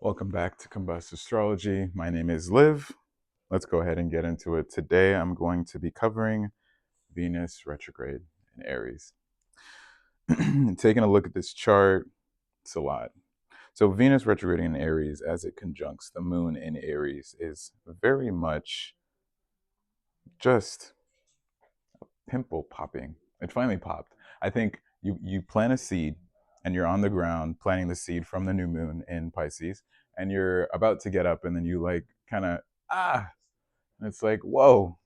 Welcome back to Combust Astrology. My name is Liv. Let's go ahead and get into it. Today I'm going to be covering Venus retrograde in Aries. Taking a look at this chart, it's a lot. So Venus retrograding in Aries as it conjuncts the moon in Aries is very much just pimple popping. It finally popped. I think you plant a seed and you're on the ground planting the seed from the new moon in Pisces, and you're about to get up and then you like kind of and it's like, whoa,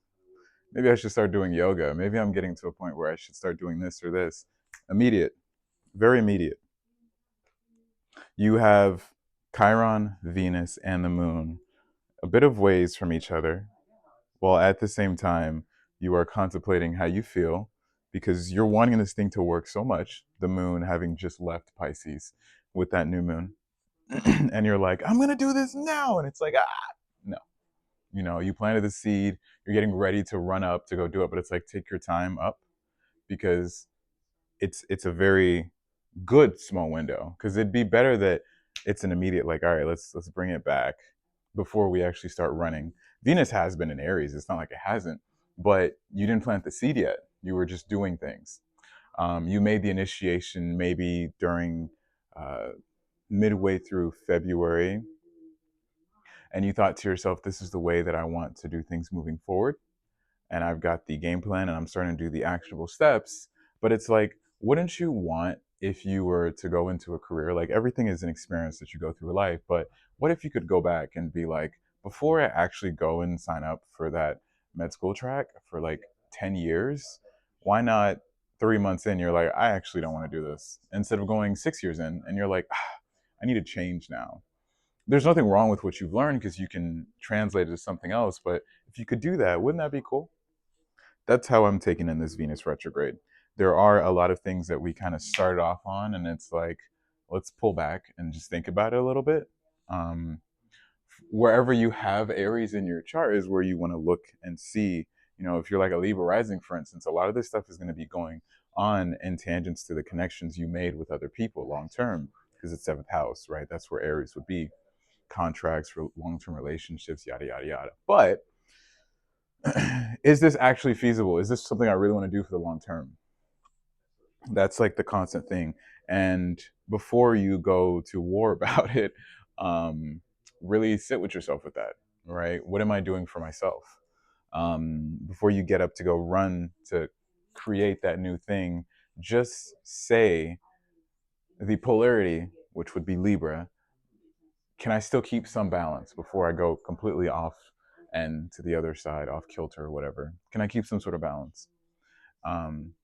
maybe I should start doing yoga. Maybe I'm getting to a point where I should start doing this or this. Immediate, very immediate. You have Chiron, Venus, and the moon a bit of ways from each other, while at the same time you are contemplating how you feel because you're wanting this thing to work so much, the moon having just left Pisces with that new moon. And you're like, I'm going to do this now. And it's like, no. You planted the seed, you're getting ready to run up to go do it, but it's like, take your time up because it's a very good small window, because it'd be better that it's an immediate, like, all right, let's bring it back before we actually start running. Venus has been in Aries, it's not like it hasn't, but you didn't plant the seed yet, you were just doing things. You made the initiation maybe during uh, midway through February, and you thought to yourself, this is the way that I want to do things moving forward, and I've got the game plan and I'm starting to do the actionable steps. But it's like, wouldn't you want, if you were to go into a career, like everything is an experience that you go through life, but what if you could go back and be like, before I actually go and sign up for that med school track for like 10 years, why not 3 months in, you're like, I actually don't want to do this, instead of going 6 years in and you're like, I need to change now. There's nothing wrong with what you've learned because you can translate it to something else, but if you could do that, wouldn't that be cool? That's how I'm taking in this Venus retrograde. There are a lot of things that we kind of started off on, and it's like, let's pull back and just think about it a little bit. Um, Wherever you have Aries in your chart is where you want to look and see. If you're like a Libra rising, for instance, a lot of this stuff is going to be going on in tangents to the connections you made with other people long term, because it's seventh house, right? That's where Aries would be, contracts for long term relationships, yada, yada, yada. But is this actually feasible? Is this something I really want to do for the long term? That's like the constant thing. And before you go to war about it, um, really sit with yourself with that, right? What am I doing for myself? Before you get up to go run to create that new thing, just say the polarity, which would be Libra, can I still keep some balance before I go completely off and to the other side, off kilter or whatever? Can I keep some sort of balance? Um,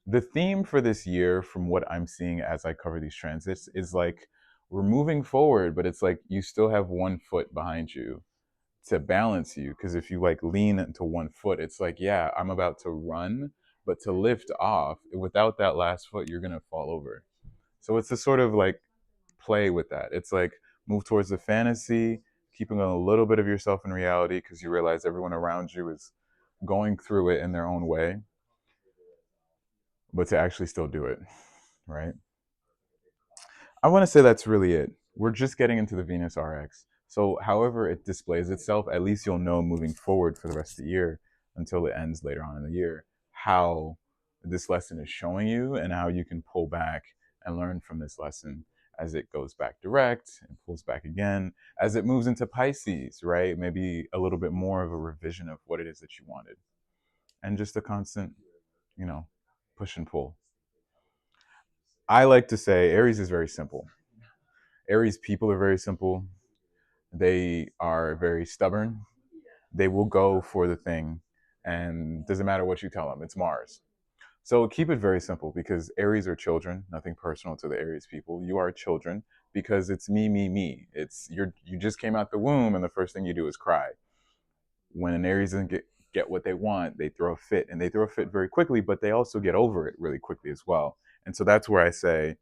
the theme for this year, from what I'm seeing as I cover these transits, is like we're moving forward, but it's like you still have one foot behind you to balance you. Because if you like lean into one foot, it's like, yeah, I'm about to run, but to lift off, without that last foot, you're going to fall over. So it's a sort of like play with that. It's like move towards the fantasy, keeping a little bit of yourself in reality because you realize everyone around you is going through it in their own way, but to actually still do it, right? I want to say that's really it. We're just getting into the Venus RX. So, however it displays itself, at least you'll know moving forward for the rest of the year until it ends later on in the year how this lesson is showing you and how you can pull back and learn from this lesson as it goes back direct and pulls back again, as it moves into Pisces, right? Maybe a little bit more of a revision of what it is that you wanted, and just a constant, you know, push and pull. I like to say Aries is very simple. Aries people are very simple. They are very stubborn. They will go for the thing, and doesn't matter what you tell them. It's Mars. So keep it very simple, because Aries are children. Nothing personal to the Aries people. You are children because it's me, me, me. You just came out the womb, and the first thing you do is cry. When an Aries doesn't get what they want, they throw a fit, and they throw a fit very quickly, but they also get over it really quickly as well. And so that's where I say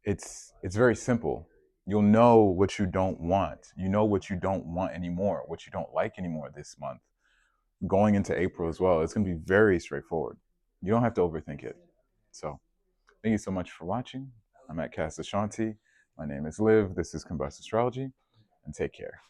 it's very simple. You'll know what you don't want. You know what you don't want anymore, what you don't like anymore this month. Going into April as well, it's going to be very straightforward. You don't have to overthink it. So, thank you so much for watching. I'm at Cast Ashanti. My name is Liv. This is Combust Astrology, and take care.